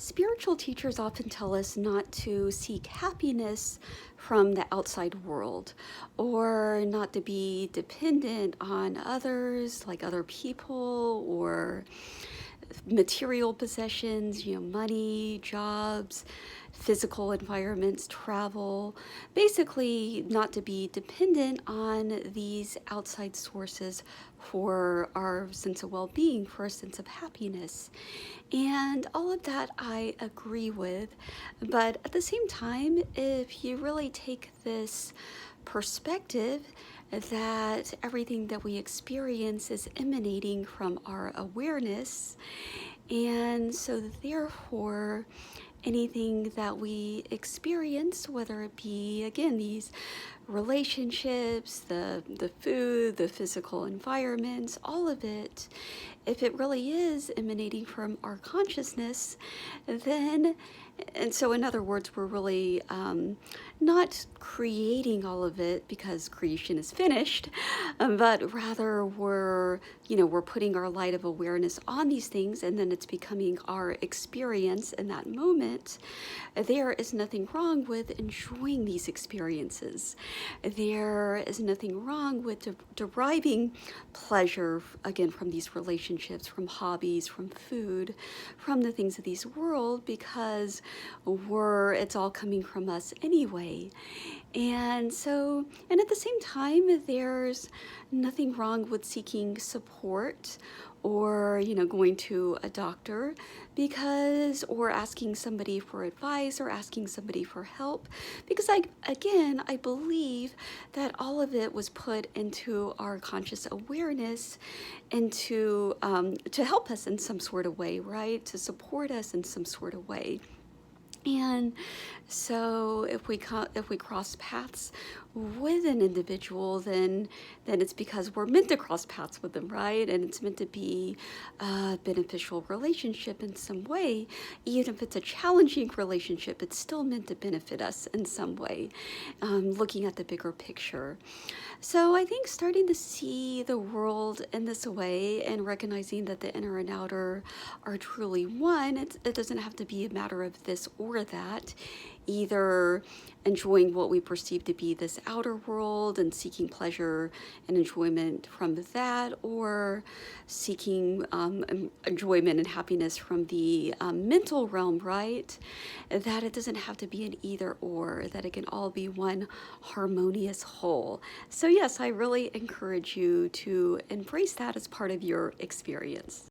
Spiritual teachers often tell us not to seek happiness from the outside world or not to be dependent on others, like other people or material possessions, money, jobs, physical environments, travel. Basically, not to be dependent on these outside sources for our sense of well being, for a sense of happiness. And all of that I agree with. But at the same time, if you really take this perspective that everything that we experience is emanating from our awareness, and so therefore, anything that we experience, whether it be, again, these relationships, the food, the physical environments, all of it, if it really is emanating from our consciousness, then, and so in other words, we're really not creating all of it because creation is finished, but rather we're putting our light of awareness on these things, and then it's becoming our experience in that moment. There is nothing wrong with enjoying these experiences. There is nothing wrong with deriving pleasure, again, from these relationships, from hobbies, from food, from the things of this world, because it's all coming from us anyway. And so, and at the same time, there's nothing wrong with seeking support or, going to a doctor or asking somebody for advice or asking somebody for help, because I believe that all of it was put into our conscious awareness and to help us in some sort of way, right? To support us in some sort of way. And so if we cross paths with an individual, then it's because we're meant to cross paths with them, right? And it's meant to be a beneficial relationship in some way. Even if it's a challenging relationship, it's still meant to benefit us in some way, looking at the bigger picture. So I think starting to see the world in this way and recognizing that the inner and outer are truly one, it doesn't have to be a matter of this or that, either enjoying what we perceive to be this outer world and seeking pleasure and enjoyment from that, or seeking enjoyment and happiness from the mental realm, right? That it doesn't have to be an either or, that it can all be one harmonious whole. So yes, I really encourage you to embrace that as part of your experience.